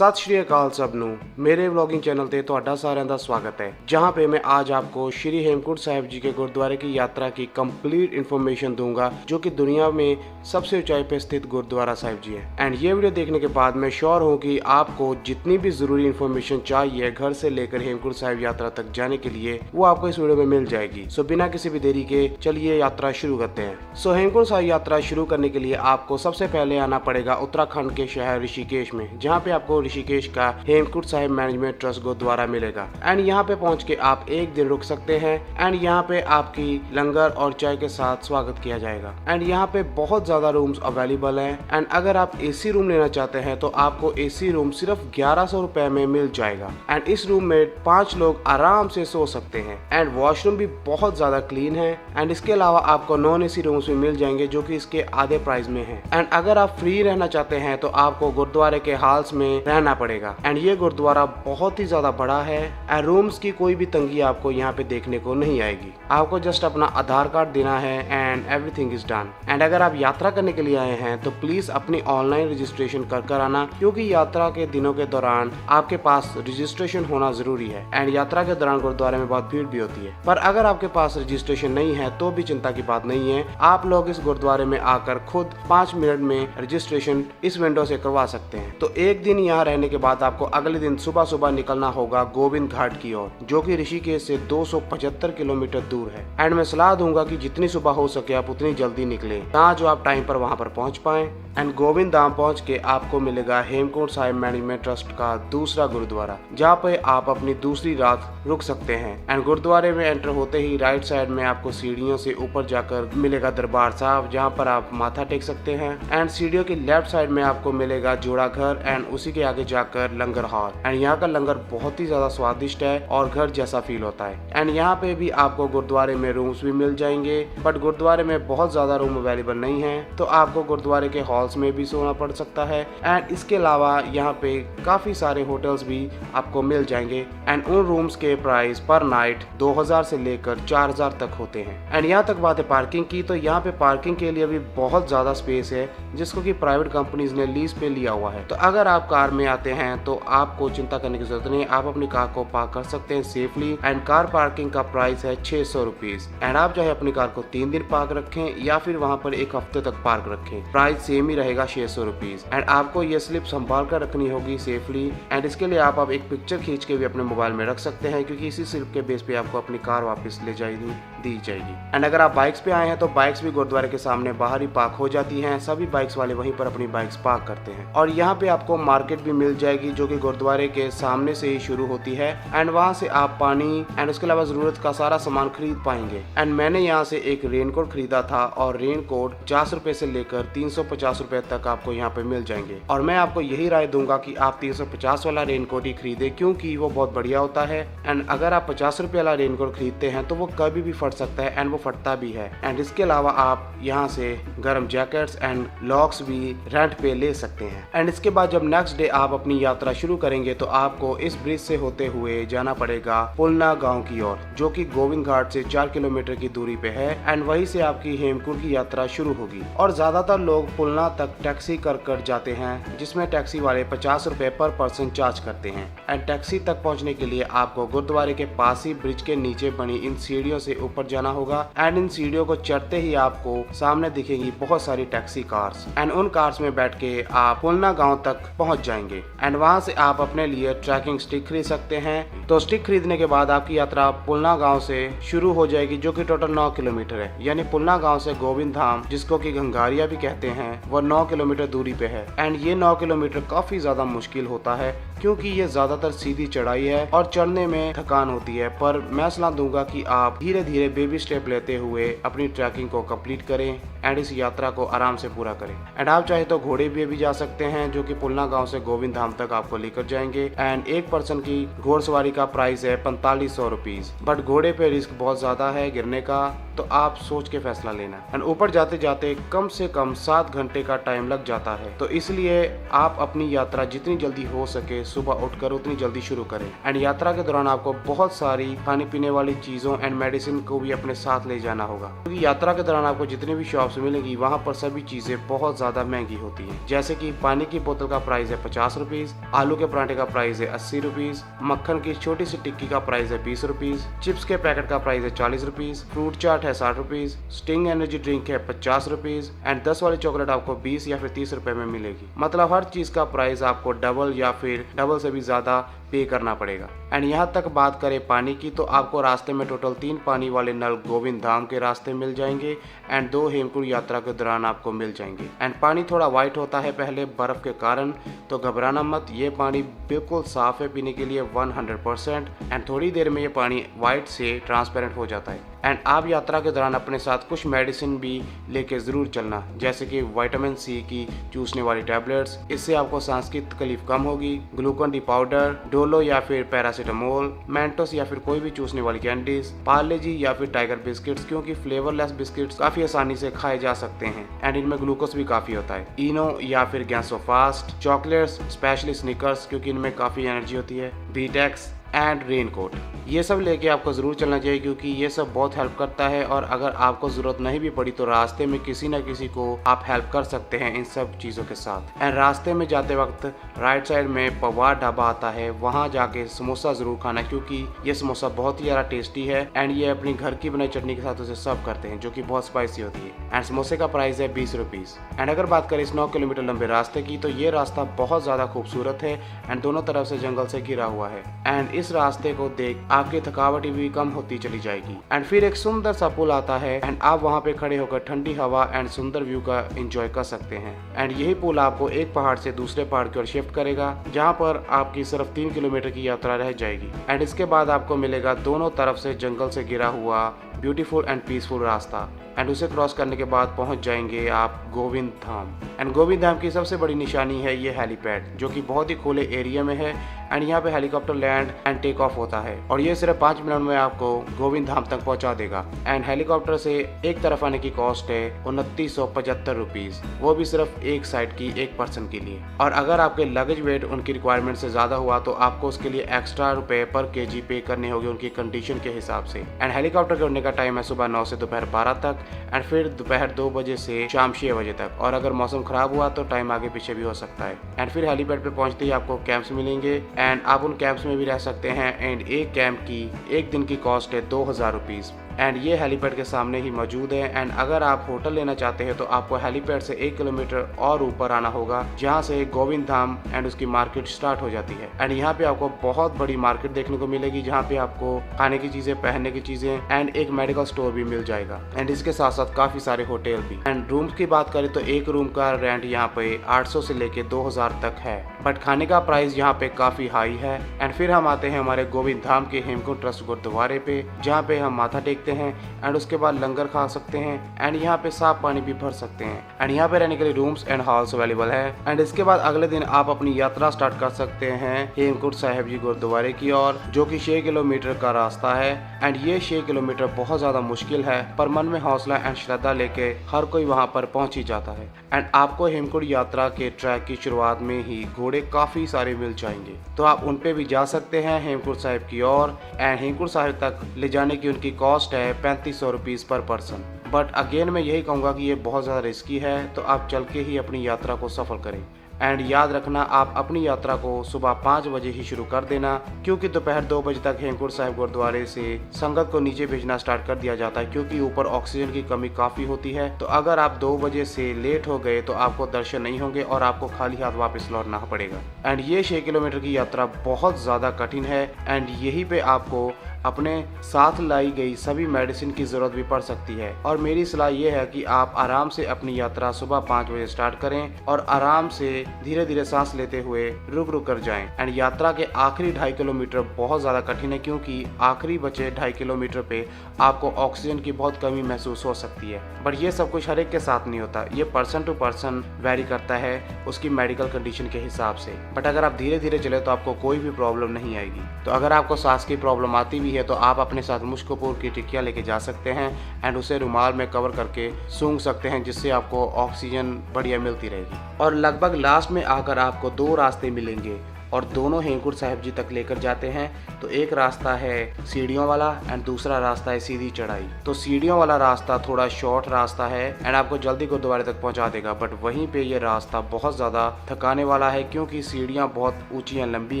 सत श्री अकाल सब नू मेरे व्लॉगिंग चैनल ते ਤੁਹਾਡਾ ਸਾਰਿਆਂ ਦਾ स्वागत है, जहां पे मैं आज आपको श्री हेमकुंट साहिब जी के गुरुद्वारे की यात्रा की कंप्लीट इन्फॉर्मेशन दूंगा, जो कि दुनिया में सबसे ऊंचाई पे स्थित गुरुद्वारा साहिब जी है। एंड ये वीडियो देखने के बाद मैं श्योर हूँ कि आपको जितनी भी जरूरी इन्फॉर्मेशन चाहिए घर से लेकर हेमकुंट साहिब यात्रा तक जाने के लिए, वो आपको इस वीडियो में मिल जाएगी। सो बिना किसी भी देरी के चलिए यात्रा शुरू करते हैं। सो हेमकुंट साहिब यात्रा शुरू करने के लिए आपको सबसे पहले आना पड़ेगा उत्तराखंड के शहर ऋषिकेश में, जहाँ पे आपको ऋषिकेश का हेमकुंट साहिब मैनेजमेंट ट्रस्ट गुरुद्वारा मिलेगा। एंड यहाँ पे पहुँच के आप एक दिन रुक सकते हैं। एंड यहाँ पे आपकी लंगर और चाय के साथ स्वागत किया जाएगा। एंड यहाँ पे बहुत ज्यादा रूम्स अवेलेबल हैं। एंड अगर आप एसी रूम लेना चाहते हैं तो आपको एसी रूम सिर्फ 1100 रुपए में मिल जाएगा। एंड इस रूम में 5 लोग आराम से सो सकते हैं। एंड वॉशरूम भी बहुत ज्यादा क्लीन है। एंड इसके अलावा आपको नॉन एसी रूम्स भी मिल जाएंगे, जो कि इसके आधे प्राइस में है। एंड अगर आप फ्री रहना चाहते हैं तो आपको गुरुद्वारे के हॉल्स में रहना पड़ेगा। एंड ये गुरुद्वारा बहुत ही ज्यादा बड़ा है। एंड रूम्स की कोई भी तंगी आपको यहाँ पे देखने को नहीं आएगी। आपको जस्ट अपना आधार कार्ड देना है and everything is done. And अगर आप यात्रा करने के लिए आए हैं तो प्लीज अपनी ऑनलाइन रजिस्ट्रेशन कर आना, क्योंकि यात्रा के दिनों के दौरान आपके पास रजिस्ट्रेशन होना जरूरी है। एंड यात्रा के दौरान गुरुद्वारे में बहुत भीड़ भी होती है। पर अगर आपके पास रजिस्ट्रेशन नहीं है तो भी चिंता की बात नहीं है। आप लोग इस गुरुद्वारे में आकर खुद 5 मिनट में रजिस्ट्रेशन इस विंडो से करवा सकते हैं। तो एक दिन यहाँ रहने के बाद आपको अगले दिन सुबह सुबह निकलना होगा गोविंद घाट की ओर, जो कि ऋषिकेश से 275 किलोमीटर दूर है। एंड मैं सलाह दूंगा कि जितनी सुबह हो सके आप उतनी जल्दी निकले, ताकि जो आप टाइम पर वहां पर पहुंच पाएं। एंड गोविंद धाम पहुंच के आपको मिलेगा हेमकुंट साहिब मैनेजमेंट ट्रस्ट का दूसरा गुरुद्वारा, जहाँ पे आप अपनी दूसरी रात रुक सकते हैं। एंड गुरुद्वारे में एंटर होते ही राइट साइड में आपको सीढ़ियों से ऊपर जाकर मिलेगा दरबार साहब, जहाँ पर आप माथा टेक सकते हैं। एंड सीढ़ियों के लेफ्ट साइड में आपको मिलेगा जोड़ा घर। एंड उसी के आगे जाकर लंगर हॉल। एंड यहाँ का लंगर बहुत ही ज्यादा स्वादिष्ट है और घर जैसा फील होता है। एंड यहाँ पे भी आपको गुरुद्वारे में रूम्स भी मिल जाएंगे, बट गुरुद्वारे में बहुत ज्यादा रूम अवेलेबल नहीं है, तो आपको गुरुद्वारे के हॉल्स में भी सोना पड़ सकता है। एंड इसके अलावा यहाँ पे काफी सारे होटल्स भी आपको मिल जाएंगे। एंड उन रूम्स के प्राइस पर नाइट 2000 से लेकर 4000 तक होते हैं। एंड यहाँ तक बात है पार्किंग की, तो यहाँ पे पार्किंग के लिए भी बहुत ज्यादा स्पेस है, जिसको कि प्राइवेट कंपनीज ने लीज पे लिया हुआ है। तो अगर आप कार में आते हैं तो आपको चिंता करने की जरूरत नहीं, आप अपनी कार को पार्क कर सकते हैं सेफली। एंड कार पार्किंग का प्राइस है 600 रुपीज। एंड आप चाहे अपनी कार को 3 दिन पार्क रखें या फिर वहाँ पर 1 हफ्ते तक पार्क रखें, प्राइस सेम ही रहेगा 600 रुपीज। एंड आपको ये स्लिप संभाल कर रखनी होगी सेफली। एंड इसके लिए आप एक पिक्चर खींच के भी अपने मोबाइल में रख सकते हैं, क्योंकि इसी स्लिप के बेस पे आपको अपनी कार वापस ले जाएगी दी जाएगी। एंड अगर आप बाइक्स पे आए हैं तो बाइक्स भी गुरुद्वारे के सामने बाहर ही पार्क हो जाती हैं। सभी बाइक्स वाले वहीं पर अपनी बाइक्स पार्क करते हैं। और यहाँ पे आपको मार्केट भी मिल जाएगी, जो कि गुरुद्वारे के सामने से ही शुरू होती है। एंड वहाँ से आप पानी एंड उसके अलावा जरूरत का सारा सामान खरीद पाएंगे। एंड मैंने यहाँ से एक रेनकोट खरीदा था, और रेनकोट 50 रुपए से लेकर 350 रुपए तक आपको यहाँ पे मिल जाएंगे। और मैं आपको यही राय दूंगा कि आप 350 वाला रेनकोट ही खरीदे, क्योंकि वो बहुत बढ़िया होता है। एंड अगर आप 50 रुपए वाला रेनकोट खरीदते हैं तो वो कभी भी फट सकता है, एंड वो फटता भी है। एंड इसके अलावा आप यहाँ से गर्म जैकेट्स एंड लॉक्स भी रेंट पे ले सकते हैं। एंड इसके बाद जब नेक्स्ट डे आप अपनी यात्रा शुरू करेंगे तो आपको इस ब्रिज से होते हुए जाना पड़ेगा पुलना गांव की ओर, जो कि गोविंद घाट से 4 किलोमीटर की दूरी पे है। एंड वहीं से आपकी हेमकुंट की यात्रा शुरू होगी। और ज्यादातर लोग पुलना तक टैक्सी कर जाते हैं, जिसमें टैक्सी वाले 50 रुपए पर पर्सन चार्ज करते हैं। एंड टैक्सी तक पहुंचने के लिए आपको गुरुद्वारे के पास ही ब्रिज के नीचे बनी इन सीढ़ियों से ऊपर जाना होगा। एंड इन सीढ़ियों को चढ़ते ही आपको सामने दिखेंगी बहुत सारी टैक्सी कार्स। एंड उन कार्स में बैठ के आप पुलना गांव तक पहुंच जाएंगे। एंड वहां से आप अपने लिए ट्रैकिंग स्टिक खरीद सकते हैं। तो स्टिक खरीदने के बाद आपकी यात्रा पुलना गांव से शुरू हो जाएगी, जो कि टोटल 9 किलोमीटर है। यानी पुलना गांव से गोविंद धाम, जिसको कि गंगारिया भी कहते हैं, वो 9 किलोमीटर दूरी पे है। एंड ये 9 किलोमीटर काफी ज्यादा मुश्किल होता है, क्योंकि ये ज्यादातर सीधी चढ़ाई है और चढ़ने में थकान होती है। पर मैं सलाह दूंगा कि आप धीरे धीरे बेबी स्टेप लेते हुए अपनी ट्रैकिंग को कंप्लीट करें एंड इस यात्रा को आराम से पूरा करें। एंड आप चाहे तो घोड़े भी जा सकते हैं, जो कि पुलना गांव से गोविंद धाम तक आपको लेकर जाएंगे। एंड एक पर्सन की घोड़सवारी का प्राइस है 4500 रुपीज। बट घोड़े पे रिस्क बहुत ज्यादा है गिरने का, तो आप सोच के फैसला लेना। एंड ऊपर जाते जाते कम से कम 7 घंटे का टाइम लग जाता है, तो इसलिए आप अपनी यात्रा जितनी जल्दी हो सके सुबह उठकर उतनी जल्दी शुरू करें। एंड यात्रा के दौरान आपको बहुत सारी खाने पीने वाली चीजों एंड मेडिसिन को भी अपने साथ ले जाना होगा, क्योंकि यात्रा के दौरान आपको जितनी भी शॉप्स मिलेंगी वहाँ पर सभी चीजें बहुत ज्यादा महंगी होती है। जैसे कि पानी की बोतल का प्राइस है 50 रुपीज, आलू के पराठे का प्राइस है 80 रुपीज, मक्खन की छोटी सी टिक्की का प्राइस है 20 रुपीज, चिप्स के पैकेट का प्राइस है 40 रुपीज, फ्रूट चाट है 60 रुपीज, स्टिंग एनर्जी ड्रिंक है 50 रुपीज एंड 10 वाली चॉकलेट आपको 20 या फिर 30 रुपए में मिलेगी। मतलब हर चीज का प्राइस आपको डबल या फिर डबल से भी ज्यादा पे करना पड़ेगा। एंड यहाँ तक बात करें पानी की, तो आपको रास्ते में टोटल 3 पानी वाले नल गोविंद धाम के रास्ते मिल जाएंगे एंड 2 हेमकुंड यात्रा के दौरान आपको मिल जाएंगे। एंड पानी थोड़ा वाइट होता है पहले बर्फ के कारण, तो घबराना मत, ये पानी बिल्कुल साफ है पीने के लिए 100% एंड थोड़ी देर में ये पानी वाइट से ट्रांसपेरेंट हो जाता है। एंड आप यात्रा के दौरान अपने साथ कुछ मेडिसिन भी लेके ज़रूर चलना, जैसे कि विटामिन सी की चूसने वाली टैबलेट्स, इससे आपको सांस की तकलीफ कम होगी, ग्लूकोन डी पाउडर, डोलो या फिर पैरासीटामोल, मेंटोस या फिर कोई भी चूसने वाली कैंडीज, पार्ले जी या फिर टाइगर बिस्किट्स, क्योंकि फ्लेवरलेस बिस्किट्स काफ़ी आसानी से खाए जा सकते हैं एंड इनमें ग्लूकोज भी काफ़ी होता है, इनो या फिर गैसोफास्ट, चॉकलेट्स स्पेशली स्निकर्स क्योंकि इनमें काफ़ी एनर्जी होती है, बीटेक्स एंड रेनकोट, ये सब लेके आपको ज़रूर चलना चाहिए क्योंकि ये सब बहुत हेल्प करता है। और अगर आपको ज़रूरत नहीं भी पड़ी तो रास्ते में किसी न किसी को आप हेल्प कर सकते हैं इन सब चीज़ों के साथ। एंड रास्ते में जाते वक्त राइट साइड में पवार ढाबा आता है, वहाँ जाके समोसा ज़रूर खाना क्योंकि ये समोसा बहुत ही ज़्यादा टेस्टी है एंड ये अपनी घर की बनाई चटनी के साथ उसे सर्व करते हैं जो कि बहुत स्पाइसी होती है। एंड समोसे का प्राइस है 20 रुपीज़। एंड अगर बात करें इस 9 किलोमीटर लंबे रास्ते की, तो ये रास्ता बहुत ज़्यादा खूबसूरत है एंड दोनों तरफ से जंगल से घिरा हुआ है एंड इस रास्ते को देख आपकी थकावट भी कम होती चली जाएगी। एंड फिर एक सुंदर सा पुल आता है एंड आप वहाँ पे खड़े होकर ठंडी हवा एंड सुंदर व्यू का एंजॉय कर सकते हैं। एंड यही पुल आपको एक पहाड़ से दूसरे पहाड़ की ओर शिफ्ट करेगा, जहाँ पर आपकी सिर्फ 3 किलोमीटर की यात्रा रह जाएगी। एंड इसके बाद आपको मिलेगा दोनों तरफ से जंगल से घिरा हुआ ब्यूटीफुल एंड पीसफुल रास्ता एंड उसे क्रॉस करने के बाद पहुंच जाएंगे आप गोविंद धाम। एंड गोविंद धाम की सबसे बड़ी निशानी है ये हेलीपैड, जो कि बहुत ही खुले एरिया में है एंड यहाँ पे helicopter land and take off होता है और ये सिर्फ 5 मिनट में आपको गोविंद धाम तक पहुँचा देगा। एंड हेलीकॉप्टर से एक तरफ आने की कॉस्ट है 2975 रुपीज़, वो भी सिर्फ एक साइड की एक पर्सन के लिए। और अगर आपके लगेज वेट उनकी रिक्वायरमेंट से ज़्यादा हुआ तो आपको उसके लिए एक्स्ट्रा रुपए पर केजी पे करने होंगे उनकी कंडीशन के हिसाब से। एंड हेलीकॉप्टर के उड़ने का टाइम है सुबह 9 से दोपहर 12 तक एंड फिर दोपहर 2 बजे से शाम 6 बजे तक, और अगर मौसम खराब हुआ तो टाइम आगे पीछे भी हो सकता है। एंड फिर हेलीपैड पे पहुंचते ही आपको कैंप्स मिलेंगे एंड आप उन कैंप्स में भी रह सकते हैं एंड एक कैंप की एक दिन की कॉस्ट है 2000 रुपीज़ एंड ये हेलीपैड के सामने ही मौजूद है। एंड अगर आप होटल लेना चाहते हैं तो आपको हेलीपैड से 1 किलोमीटर और ऊपर आना होगा, जहाँ से गोविंद धाम एंड उसकी मार्केट स्टार्ट हो जाती है। एंड यहाँ पे आपको बहुत बड़ी मार्केट देखने को मिलेगी, जहाँ पे आपको खाने की चीजें, पहनने की चीजें एंड एक मेडिकल स्टोर भी मिल जाएगा एंड इसके साथ साथ काफी सारे होटल भी। एंड रूम्स की बात करें तो एक रूम का रेंट यहाँ पे 800 से लेके 2000 तक है, बट खाने का प्राइस यहाँ पे काफी हाई है। एंड फिर हम आते हैं हमारे गोविंद धाम के हेमकुंड ट्रस्ट गुरुद्वारे पे, जहाँ पे हम माथा टेकते हैं एंड उसके बाद लंगर खा सकते हैं एंड यहाँ पे साफ पानी भी भर सकते हैं एंड यहाँ पे रहने के लिए रूम्स एंड हॉल्स अवेलेबल है। एंड इसके बाद अगले दिन आप अपनी यात्रा स्टार्ट कर सकते हैं हेमकुंड साहिब जी गुरुद्वारे की ओर, जो कि 6 किलोमीटर का रास्ता है। एंड ये 6 किलोमीटर बहुत ज्यादा मुश्किल है, पर मन में हौसला एंड श्रद्धा लेके हर कोई वहाँ पर पहुंच ही जाता है। एंड आपको हेमकुंड यात्रा के ट्रैक की शुरुआत में ही घोड़े काफी सारे मिल जाएंगे, तो आप उन पे भी जा सकते हैं हेमकुंड साहिब की ओर। एंड हेमकुंड साहिब तक ले जाने की उनकी कॉस्ट है 3500 रुपीज़ पर पर्सन। बट अगेन मैं यही कहूँगा कि ये बहुत ज़्यादा रिस्की है, तो आप चल के ही अपनी यात्रा को सफल करें। एंड याद रखना, आप अपनी यात्रा को सुबह 5 बजे ही शुरू कर देना, क्योंकि दोपहर 2 बजे तक हेमकुंड साहिब गुरुद्वारे से संगत को नीचे भेजना स्टार्ट कर दिया जाता है, क्योंकि ऊपर ऑक्सीजन की कमी काफ़ी होती है। तो अगर आप 2 बजे से लेट हो गए तो आपको दर्शन नहीं होंगे और आपको खाली हाथ वापस लौटना पड़ेगा। एंड ये 6 किलोमीटर की यात्रा बहुत ज़्यादा कठिन है एंड यहीं पे आपको अपने साथ लाई गई सभी मेडिसिन की ज़रूरत भी पड़ सकती है। और मेरी सलाह ये है कि आप आराम से अपनी यात्रा सुबह 5 बजे स्टार्ट करें और आराम से धीरे धीरे सांस लेते हुए रुक रुक कर जाएं। एंड यात्रा के आखिरी 2.5 किलोमीटर बहुत ज़्यादा कठिन है, क्योंकि आखिरी बचे 2.5 किलोमीटर पे आपको ऑक्सीजन की बहुत कमी महसूस हो सकती है। बट ये सब कुछ हर एक के साथ नहीं होता, ये पर्सन टू पर्सन वेरी करता है उसकी मेडिकल कंडीशन के हिसाब से। बट अगर आप धीरे धीरे चले तो आपको कोई भी प्रॉब्लम नहीं आएगी। तो अगर आपको सांस की प्रॉब्लम आती भी लंबी है तो आप अपने साथ मुश्क कपूर की टिक्कियाँ लेके जा सकते हैं एंड उसे रुमाल में कवर करके सूंघ सकते हैं, जिससे आपको ऑक्सीजन बढ़िया मिलती रहेगी। और लगभग लास्ट में आकर आपको 2 रास्ते मिलेंगे और दोनों हेमकुंड साहिब जी तक लेकर जाते हैं। तो एक रास्ता है सीढ़ियों वाला एंड दूसरा रास्ता है सीधी चढ़ाई। तो सीढ़ियों वाला रास्ता थोड़ा शॉर्ट रास्ता है एंड आपको जल्दी गुरुद्वारे तक पहुंचा देगा, बट वहीं पे ये रास्ता बहुत ज़्यादा थकाने वाला है क्योंकि सीढ़ियाँ बहुत ऊंची एंड लंबी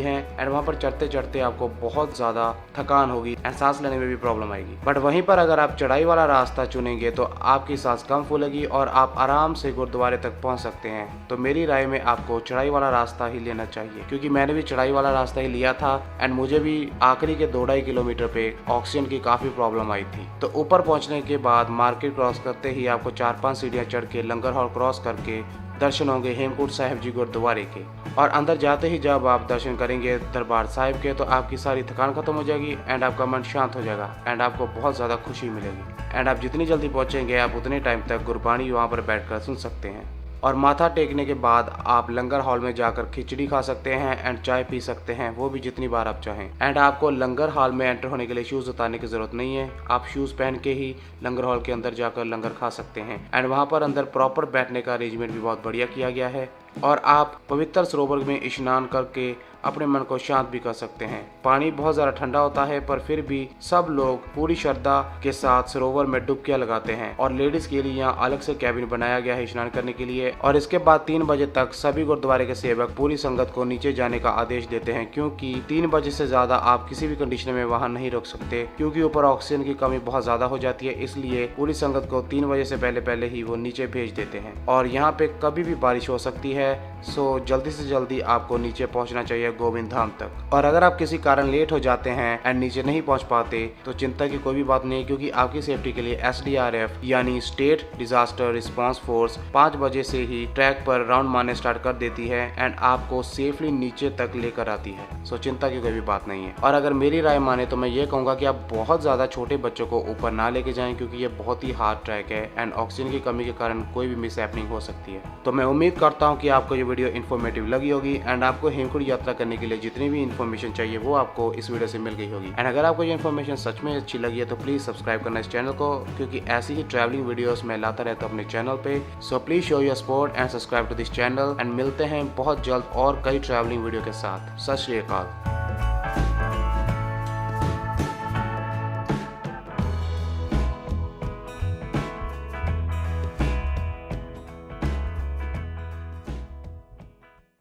हैं एंड वहाँ पर चढ़ते चढ़ते आपको बहुत ज़्यादा थकान होगी एंड सांस लेने में भी प्रॉब्लम आएगी। बट वहीं पर अगर आप चढ़ाई वाला रास्ता चुनेंगे तो आपकी सांस कम फूलेगी और आप आराम से गुरुद्वारे तक पहुँच सकते हैं। तो मेरी राय में आपको चढ़ाई वाला रास्ता ही लेना चाहिए, क्योंकि मैंने भी चढ़ाई वाला रास्ता ही लिया था एंड मुझे भी आखिरी के 2-2.5 किलोमीटर पे ऑक्सीजन की काफ़ी प्रॉब्लम आई थी। तो ऊपर पहुंचने के बाद मार्केट क्रॉस करते ही आपको 4-5 सीढ़ियाँ चढ़ के लंगर हॉल क्रॉस करके दर्शन होंगे हेमकुंड साहिब जी गुरुद्वारे के। और अंदर जाते ही जब आप दर्शन करेंगे दरबार साहिब के तो आपकी सारी थकान खत्म हो जाएगी एंड आपका मन शांत हो जाएगा एंड आपको बहुत ज़्यादा खुशी मिलेगी एंड आप जितनी जल्दी पहुँचेंगे आप उतने टाइम तक गुरबाणी वहाँ पर बैठ कर सुन सकते हैं। और माथा टेकने के बाद आप लंगर हॉल में जाकर खिचड़ी खा सकते हैं एंड चाय पी सकते हैं, वो भी जितनी बार आप चाहें। एंड आपको लंगर हॉल में एंटर होने के लिए शूज़ उतारने की ज़रूरत नहीं है, आप शूज़ पहन के ही लंगर हॉल के अंदर जाकर लंगर खा सकते हैं। एंड वहाँ पर अंदर प्रॉपर बैठने का अरेंजमेंट भी बहुत बढ़िया किया गया है और आप पवित्र सरोवर में स्नान करके अपने मन को शांत भी कर सकते हैं। पानी बहुत ज़्यादा ठंडा होता है पर फिर भी सब लोग पूरी श्रद्धा के साथ सरोवर में डुबकियां लगाते हैं और लेडीज के लिए यहाँ अलग से कैबिन बनाया गया है स्नान करने के लिए। और इसके बाद 3 बजे तक सभी गुरुद्वारे के सेवक पूरी संगत को नीचे जाने का आदेश देते हैं, क्योंकि 3 बजे से ज़्यादा आप किसी भी कंडीशन में वहाँ नहीं रुक सकते, क्योंकि ऊपर ऑक्सीजन की कमी बहुत ज़्यादा हो जाती है। इसलिए पूरी संगत को 3 बजे से पहले ही वो नीचे भेज देते हैं। और यहाँ पे कभी भी बारिश हो सकती है, सो जल्दी से जल्दी आपको नीचे पहुँचना चाहिए गोविंद धाम तक। और अगर आप किसी कारण लेट हो जाते हैं एंड नीचे नहीं पहुंच पाते तो चिंता की कोई भी बात नहीं, क्योंकि आपकी सेफ्टी के लिए SDRF यानी स्टेट डिजास्टर रिस्पांस फोर्स 5 बजे से ही ट्रैक पर राउंड मारने स्टार्ट कर देती है एंड आपको सेफली नीचे तक लेकर आती है। सो चिंता की कोई भी बात नहीं है। और अगर मेरी राय माने तो मैं ये कहूँगा कि आप बहुत ज़्यादा छोटे बच्चों को ऊपर ना लेके जाएं, क्योंकि ये बहुत ही हार्ड ट्रैक है एंड ऑक्सीजन की कमी के कारण कोई भी मिस हैपनिंग हो सकती है। तो मैं उम्मीद करता हूँ कि आपको ये वीडियो इन्फॉर्मेटिव लगी होगी एंड आपको हेमकुंड यात्रा करने के लिए जितनी भी इन्फॉर्मेशन चाहिए वो आपको इस वीडियो से मिल गई होगी। एंड अगर आपको ये इन्फॉर्मेशन सच में अच्छी लगी है तो प्लीज़ सब्सक्राइब करना इस चैनल को, क्योंकि ऐसी ही ट्रैवलिंग वीडियोस मैं लाता रहता हूँ अपने चैनल पे। So please show your support and subscribe to this channel and मिलते हैं बहुत जल्द और कई ट्रैवलिंग वीडियो के साथ। सत श्री अकाल।